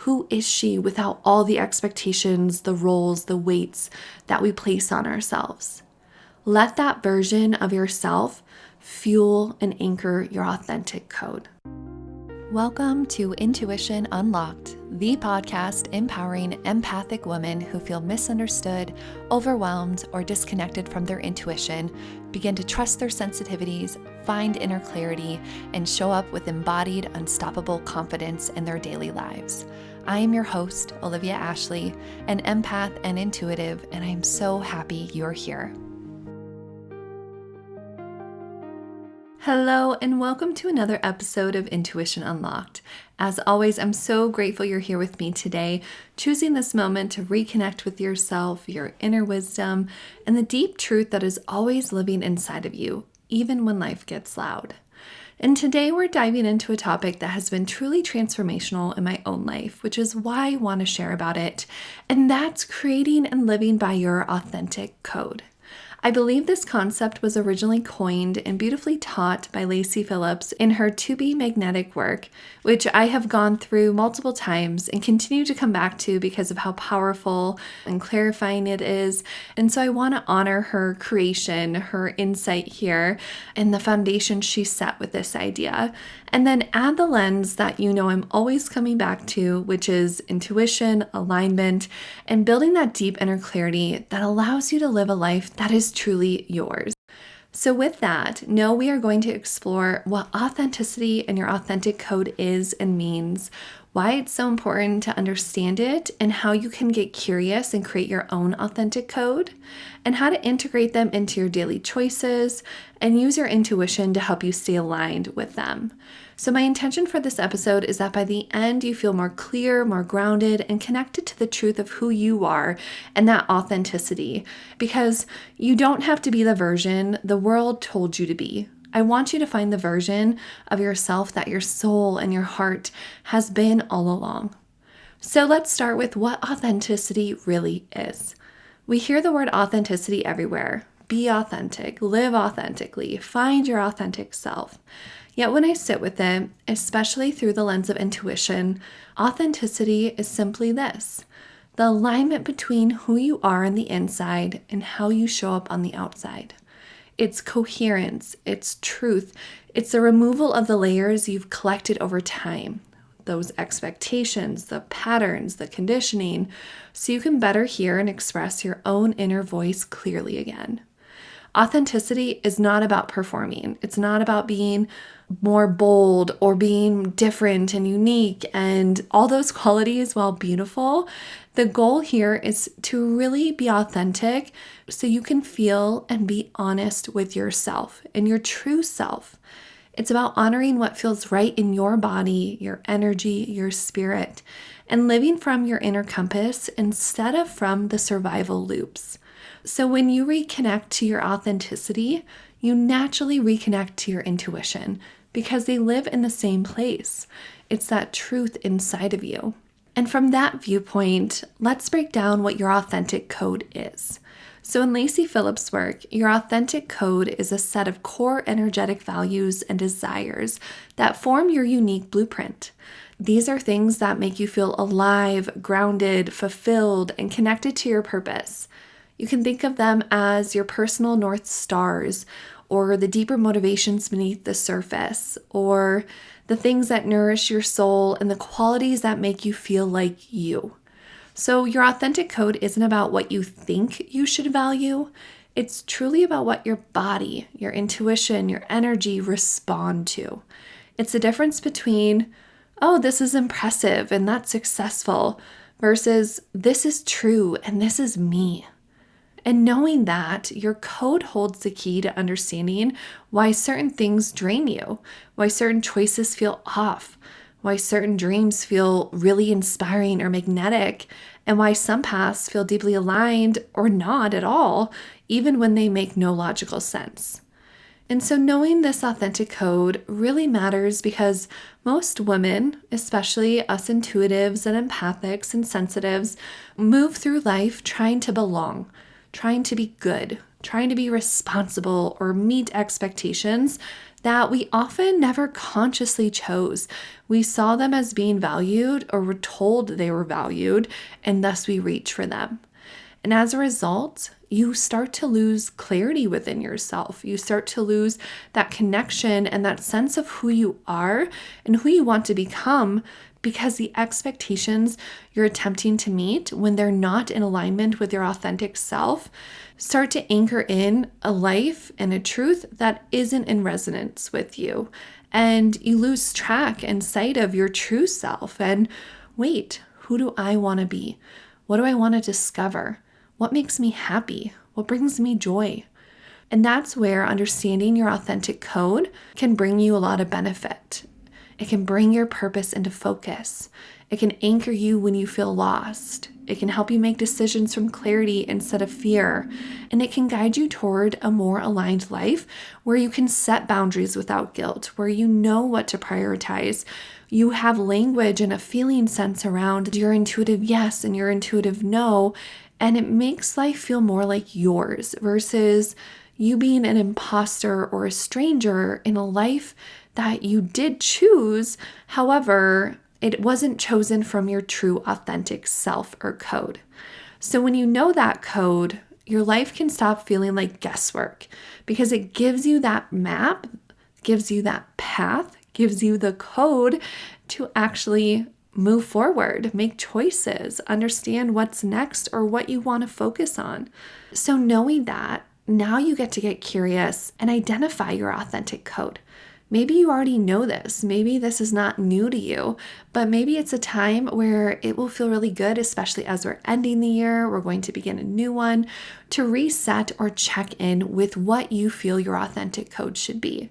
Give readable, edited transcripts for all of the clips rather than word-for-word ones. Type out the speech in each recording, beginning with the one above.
Who is she without all the expectations, the roles, the weights that we place on ourselves? Let that version of yourself fuel and anchor your authentic code. Welcome to Intuition Unlocked, the podcast empowering empathic women who feel misunderstood, overwhelmed, or disconnected from their intuition, begin to trust their sensitivities, find inner clarity, and show up with embodied, unstoppable confidence in their daily lives. I am your host, Olivia Ashley, an empath and intuitive, and I am so happy you're here. Hello, and welcome to another episode of Intuition Unlocked. As always, I'm so grateful you're here with me today, choosing this moment to reconnect with yourself, your inner wisdom, and the deep truth that is always living inside of you, even when life gets loud. And today we're diving into a topic that has been truly transformational in my own life, which is why I want to share about it, and that's creating and living by your authentic code. I believe this concept was originally coined and beautifully taught by Lacy Phillips in her To Be Magnetic work, which I have gone through multiple times and continue to come back to because of how powerful and clarifying it is. And so I want to honor her creation, her insight here, and the foundation she set with this idea. And then add the lens that I'm always coming back to, which is intuition, alignment, and building that deep inner clarity that allows you to live a life that is truly yours. So with that, we are going to explore what authenticity and your authentic code is and means, why it's so important to understand it, and how you can get curious and create your own authentic code, and how to integrate them into your daily choices and use your intuition to help you stay aligned with them. So my intention for this episode is that by the end you feel more clear, more grounded, and connected to the truth of who you are and that authenticity, because you don't have to be the version the world told you to be. I want you to find the version of yourself that your soul and your heart has been all along. So let's start with what authenticity really is. We hear the word authenticity everywhere. Be authentic, live authentically, find your authentic self. Yet when I sit with it, especially through the lens of intuition, authenticity is simply this: the alignment between who you are on the inside and how you show up on the outside. It's coherence, it's truth, it's the removal of the layers you've collected over time, those expectations, the patterns, the conditioning, so you can better hear and express your own inner voice clearly again. Authenticity is not about performing. It's not about being more bold or being different and unique and all those qualities, while beautiful. The goal here is to really be authentic so you can feel and be honest with yourself and your true self. It's about honoring what feels right in your body, your energy, your spirit, and living from your inner compass instead of from the survival loops. So when you reconnect to your authenticity, you naturally reconnect to your intuition because they live in the same place. It's that truth inside of you. And from that viewpoint, let's break down what your authentic code is. So in Lacy Phillips' work, your authentic code is a set of core energetic values and desires that form your unique blueprint. These are things that make you feel alive, grounded, fulfilled, and connected to your purpose. You can think of them as your personal North Stars, or the deeper motivations beneath the surface, or the things that nourish your soul and the qualities that make you feel like you. So your authentic code isn't about what you think you should value. It's truly about what your body, your intuition, your energy respond to. It's the difference between, oh, this is impressive and that's successful, versus this is true and this is me. And knowing that, your code holds the key to understanding why certain things drain you, why certain choices feel off, why certain dreams feel really inspiring or magnetic, and why some paths feel deeply aligned or not at all, even when they make no logical sense. And so knowing this authentic code really matters because most women, especially us intuitives and empathics and sensitives, move through life trying to belong, trying to be good, trying to be responsible or meet expectations that we often never consciously chose. We saw them as being valued or were told they were valued, and thus we reach for them. And as a result, you start to lose clarity within yourself. You start to lose that connection and that sense of who you are and who you want to become, because the expectations you're attempting to meet, when they're not in alignment with your authentic self, start to anchor in a life and a truth that isn't in resonance with you. And you lose track and sight of your true self. And wait, who do I want to be? What do I want to discover? What makes me happy? What brings me joy? And that's where understanding your authentic code can bring you a lot of benefit. It can bring your purpose into focus. It can anchor you when you feel lost. It can help you make decisions from clarity instead of fear. And it can guide you toward a more aligned life where you can set boundaries without guilt, where you know what to prioritize. You have language and a feeling sense around your intuitive yes and your intuitive no. And it makes life feel more like yours versus you being an imposter or a stranger in a life that you did choose. However, it wasn't chosen from your true authentic self or code. So when you know that code, your life can stop feeling like guesswork, because it gives you that map, gives you that path, gives you the code to actually move forward, make choices, understand what's next or what you want to focus on. So knowing that, now you get to get curious and identify your authentic code. Maybe you already know this. Maybe this is not new to you, but maybe it's a time where it will feel really good, especially as we're ending the year, we're going to begin a new one, to reset or check in with what you feel your authentic code should be.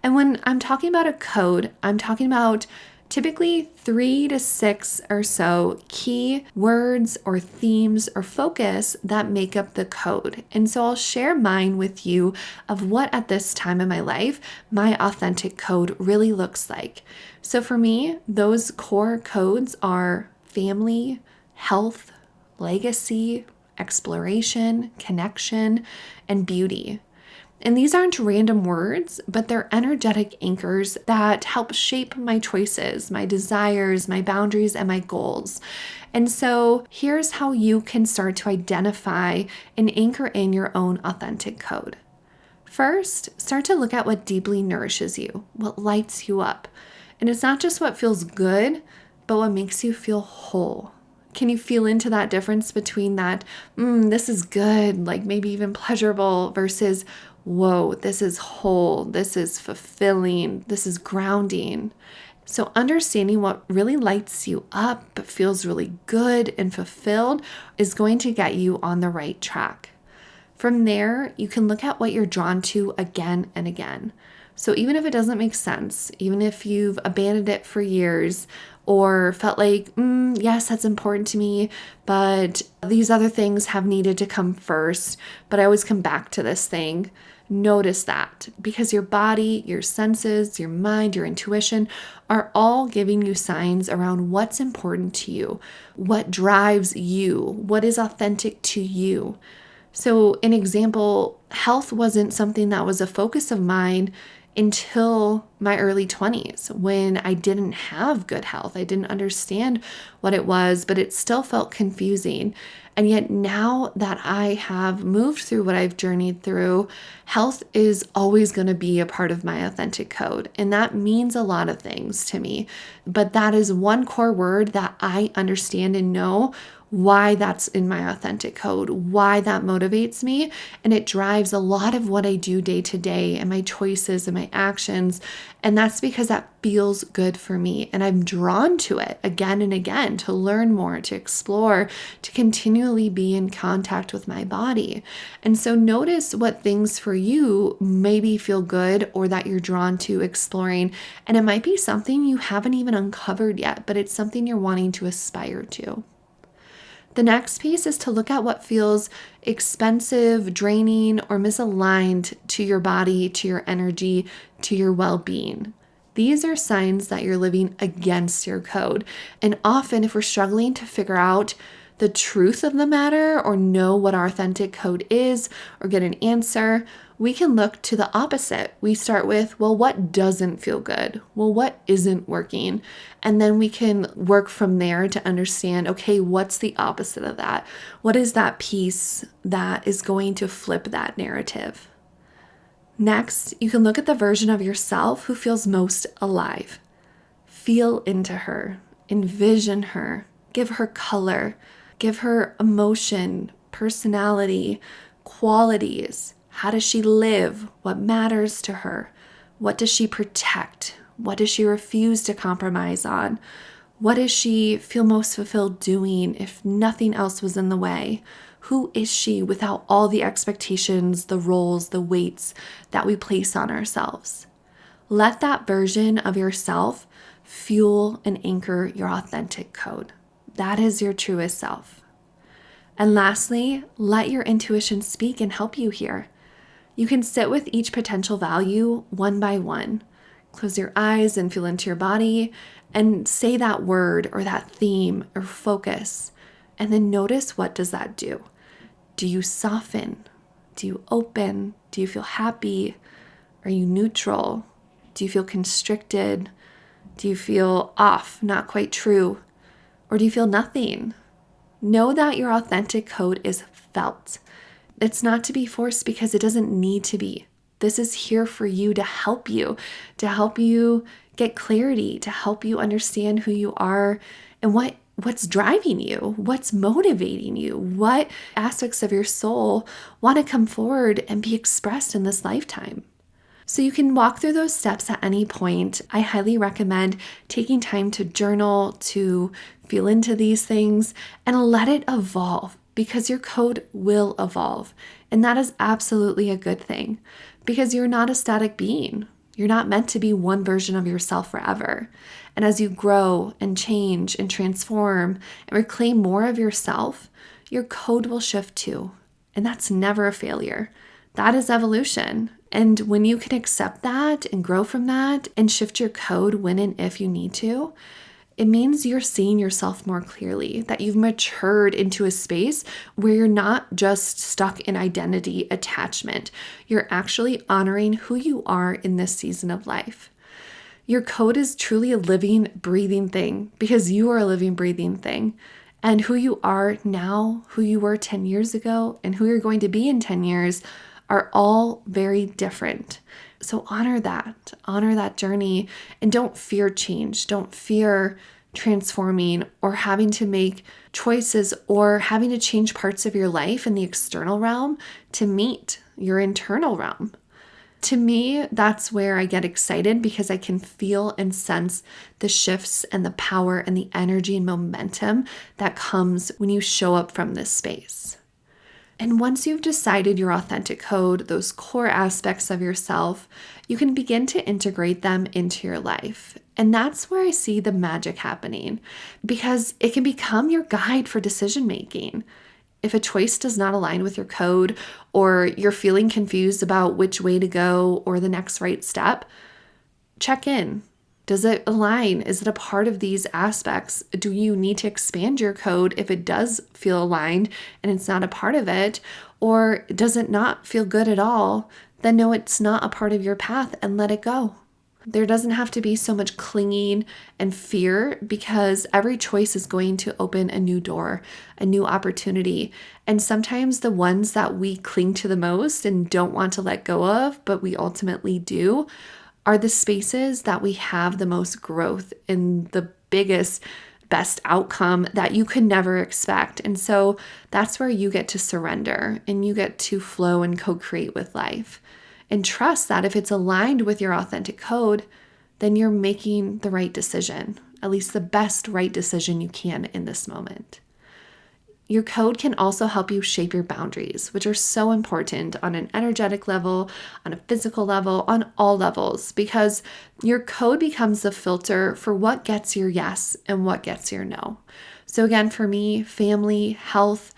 And when I'm talking about a code, I'm talking about typically 3 to 6 or so key words or themes or focus that make up the code. And so I'll share mine with you of what at this time in my life my authentic code really looks like. So for me, those core codes are family, health, legacy, exploration, connection, and beauty. And these aren't random words, but they're energetic anchors that help shape my choices, my desires, my boundaries, and my goals. And so here's how you can start to identify and anchor in your own authentic code. First, start to look at what deeply nourishes you, what lights you up. And it's not just what feels good, but what makes you feel whole. Can you feel into that difference between that, this is good, like maybe even pleasurable, versus, whoa, this is whole, this is fulfilling, this is grounding. So understanding what really lights you up, but feels really good and fulfilled, is going to get you on the right track. From there, you can look at what you're drawn to again and again. So even if it doesn't make sense, even if you've abandoned it for years or felt like, yes, that's important to me, but these other things have needed to come first, but I always come back to this thing. Notice that, because your body, your senses, your mind, your intuition are all giving you signs around what's important to you, what drives you, what is authentic to you. So an example, health wasn't something that was a focus of mine until my early 20s, when I didn't have good health. I didn't understand what it was, but it still felt confusing. And yet now that I have moved through what I've journeyed through, health is always going to be a part of my authentic code. And that means a lot of things to me. But that is one core word that I understand and know why that's in my authentic code, why that motivates me. And it drives a lot of what I do day to day and my choices and my actions. And that's because that feels good for me. And I'm drawn to it again and again to learn more, to explore, to continually be in contact with my body. And so notice what things for you maybe feel good or that you're drawn to exploring. And it might be something you haven't even uncovered yet, but it's something you're wanting to aspire to. The next piece is to look at what feels expensive, draining, or misaligned to your body, to your energy, to your well-being. These are signs that you're living against your code. And often, if we're struggling to figure out the truth of the matter or know what our authentic code is or get an answer, we can look to the opposite. We start with, well, what doesn't feel good? Well, what isn't working? And then we can work from there to understand, okay, what's the opposite of that? What is that piece that is going to flip that narrative? Next, you can look at the version of yourself who feels most alive. Feel into her, envision her, give her color, give her emotion, personality, qualities. How does she live? What matters to her? What does she protect? What does she refuse to compromise on? What does she feel most fulfilled doing if nothing else was in the way? Who is she without all the expectations, the roles, the weights that we place on ourselves? Let that version of yourself fuel and anchor your authentic code. That is your truest self. And lastly, let your intuition speak and help you here. You can sit with each potential value one by one. Close your eyes and feel into your body and say that word or that theme or focus. And then notice, what does that do? Do you soften? Do you open? Do you feel happy? Are you neutral? Do you feel constricted? Do you feel off, not quite true? Or do you feel nothing? Know that your authentic code is felt. It's not to be forced because it doesn't need to be. This is here for you to help you get clarity, to help you understand who you are and what's driving you, what's motivating you, what aspects of your soul want to come forward and be expressed in this lifetime. So you can walk through those steps at any point. I highly recommend taking time to journal, to feel into these things, and let it evolve, because your code will evolve. And that is absolutely a good thing, because you're not a static being. You're not meant to be one version of yourself forever. And as you grow and change and transform and reclaim more of yourself, your code will shift too. And that's never a failure. That is evolution. And when you can accept that and grow from that and shift your code when and if you need to, it means you're seeing yourself more clearly, that you've matured into a space where you're not just stuck in identity attachment. You're actually honoring who you are in this season of life. Your code is truly a living, breathing thing, because you are a living, breathing thing. And who you are now, who you were 10 years ago, and who you're going to be in 10 years are all very different. So honor that journey, and don't fear change. Don't fear transforming or having to make choices or having to change parts of your life in the external realm to meet your internal realm. To me, that's where I get excited, because I can feel and sense the shifts and the power and the energy and momentum that comes when you show up from this space. And once you've decided your authentic code, those core aspects of yourself, you can begin to integrate them into your life. And that's where I see the magic happening, because it can become your guide for decision making. If a choice does not align with your code, or you're feeling confused about which way to go or the next right step, check in. Does it align? Is it a part of these aspects? Do you need to expand your code if it does feel aligned and it's not a part of it? Or does it not feel good at all? Then know it's not a part of your path and let it go. There doesn't have to be so much clinging and fear, because every choice is going to open a new door, a new opportunity. And sometimes the ones that we cling to the most and don't want to let go of, but we ultimately do, are the spaces that we have the most growth and the biggest, best outcome that you could never expect. And so that's where you get to surrender and you get to flow and co-create with life. And trust that if it's aligned with your authentic code, then you're making the right decision, at least the best right decision you can in this moment. Your code can also help you shape your boundaries, which are so important on an energetic level, on a physical level, on all levels, because your code becomes the filter for what gets your yes and what gets your no. So again, for me, family, health,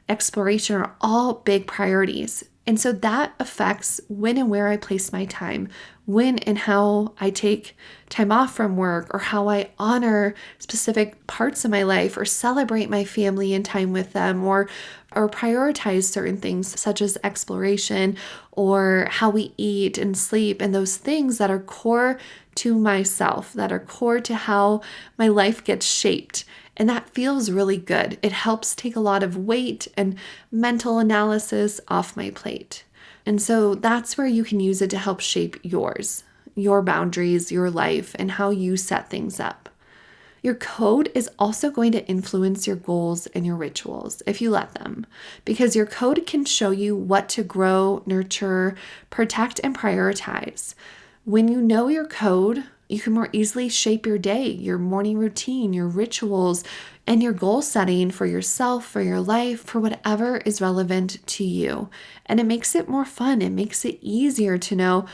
exploration are all big priorities. And so that affects when and where I place my time, when and how I take time off from work, or how I honor specific parts of my life or celebrate my family and time with them, or prioritize certain things such as exploration, or how we eat and sleep, and those things that are core to myself, that are core to how my life gets shaped. And that feels really good. It helps take a lot of weight and mental analysis off my plate. And so that's where you can use it to help shape yours, your boundaries, your life, and how you set things up. Your code is also going to influence your goals and your rituals if you let them, because your code can show you what to grow, nurture, protect, and prioritize. When you know your code, you can more easily shape your day, your morning routine, your rituals, and your goal setting for yourself, for your life, for whatever is relevant to you. And it makes it more fun. It makes it easier to know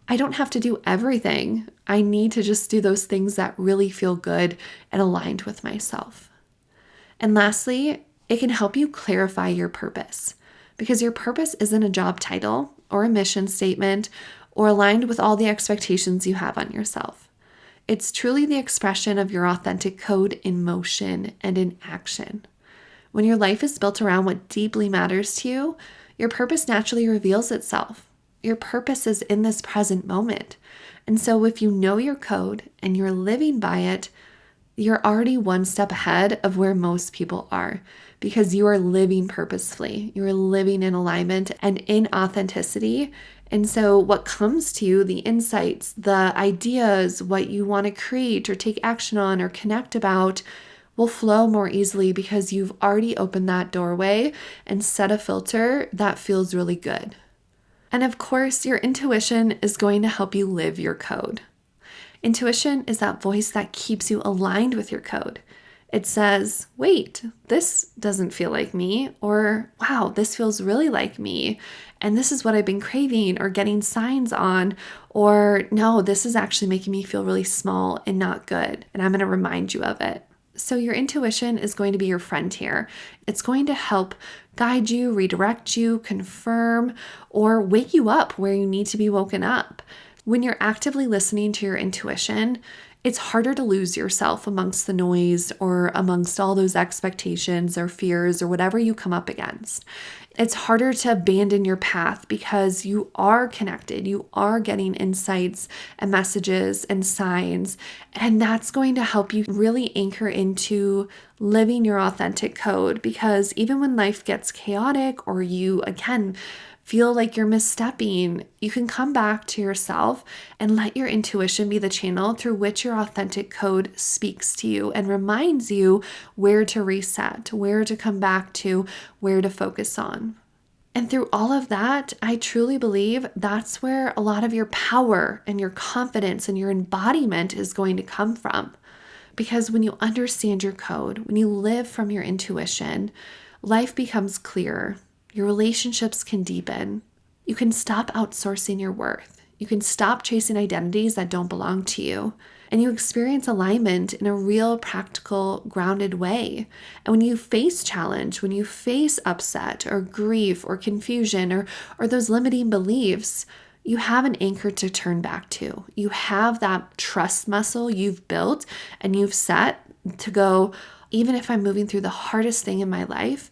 I don't have to do everything. I need to just do those things that really feel good and aligned with myself. And lastly, it can help you clarify your purpose, because your purpose isn't a job title or a mission statement or aligned with all the expectations you have on yourself. It's truly the expression of your authentic code in motion and in action. When your life is built around what deeply matters to you, your purpose naturally reveals itself. Your purpose is in this present moment. And so if you know your code and you're living by it, you're already one step ahead of where most people are, because you are living purposefully. You are living in alignment and in authenticity. And so what comes to you, the insights, the ideas, what you want to create or take action on or connect about, will flow more easily because you've already opened that doorway and set a filter that feels really good. And of course, your intuition is going to help you live your code. Intuition is that voice that keeps you aligned with your code. It says, wait, this doesn't feel like me, or wow, this feels really like me, and this is what I've been craving or getting signs on, or no, this is actually making me feel really small and not good, and I'm going to remind you of it. So your intuition is going to be your friend here. It's going to help guide you, redirect you, confirm, or wake you up where you need to be woken up. When you're actively listening to your intuition, it's harder to lose yourself amongst the noise or amongst all those expectations or fears or whatever you come up against. It's harder to abandon your path because you are connected. You are getting insights and messages and signs, and that's going to help you really anchor into living your authentic code, because even when life gets chaotic or you, again, feel like you're misstepping, you can come back to yourself and let your intuition be the channel through which your authentic code speaks to you and reminds you where to reset, where to come back to, where to focus on. And through all of that, I truly believe that's where a lot of your power and your confidence and your embodiment is going to come from. Because when you understand your code, when you live from your intuition, life becomes clearer. Your relationships can deepen. You can stop outsourcing your worth. You can stop chasing identities that don't belong to you. And you experience alignment in a real, practical, grounded way. And when you face challenge, when you face upset or grief or confusion or those limiting beliefs, you have an anchor to turn back to. You have that trust muscle you've built and you've set to go, even if I'm moving through the hardest thing in my life,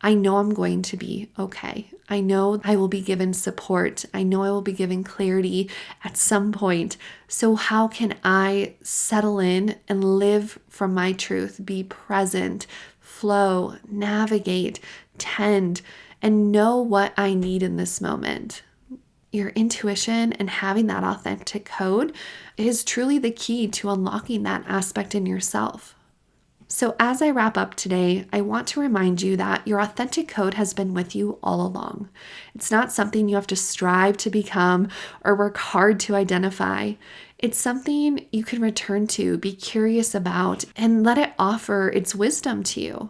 I know I'm going to be okay. I know I will be given support. I know I will be given clarity at some point. So how can I settle in and live from my truth, be present, flow, navigate, tend, and know what I need in this moment? Your intuition and having that authentic code is truly the key to unlocking that aspect in yourself. So as I wrap up today, I want to remind you that your authentic code has been with you all along. It's not something you have to strive to become or work hard to identify. It's something you can return to, be curious about, and let it offer its wisdom to you.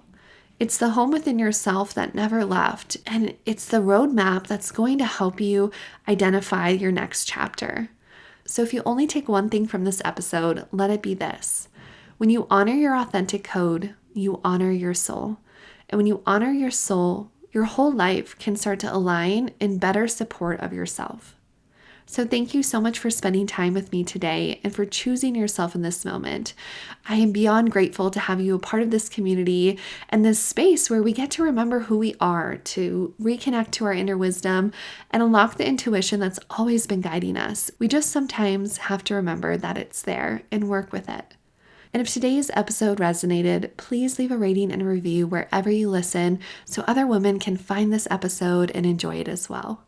It's the home within yourself that never left, and it's the roadmap that's going to help you identify your next chapter. So if you only take one thing from this episode, let it be this. When you honor your authentic code, you honor your soul. And when you honor your soul, your whole life can start to align in better support of yourself. So thank you so much for spending time with me today and for choosing yourself in this moment. I am beyond grateful to have you a part of this community and this space where we get to remember who we are, to reconnect to our inner wisdom and unlock the intuition that's always been guiding us. We just sometimes have to remember that it's there and work with it. And if today's episode resonated, please leave a rating and a review wherever you listen so other women can find this episode and enjoy it as well.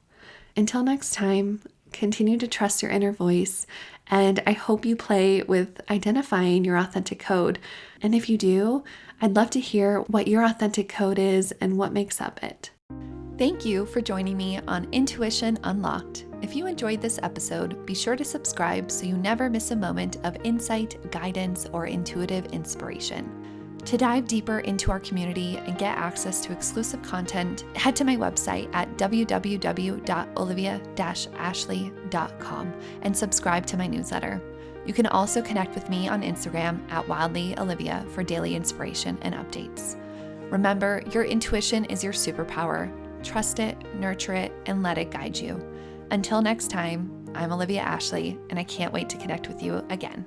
Until next time, continue to trust your inner voice, and I hope you play with identifying your authentic code. And if you do, I'd love to hear what your authentic code is and what makes up it. Thank you for joining me on Intuition Unlocked. If you enjoyed this episode, be sure to subscribe so you never miss a moment of insight, guidance, or intuitive inspiration. To dive deeper into our community and get access to exclusive content, head to my website at www.olivia-ashley.com and subscribe to my newsletter. You can also connect with me on Instagram at wildlyolivia for daily inspiration and updates. Remember, your intuition is your superpower. Trust it, nurture it, and let it guide you. Until next time, I'm Olivia Ashley, and I can't wait to connect with you again.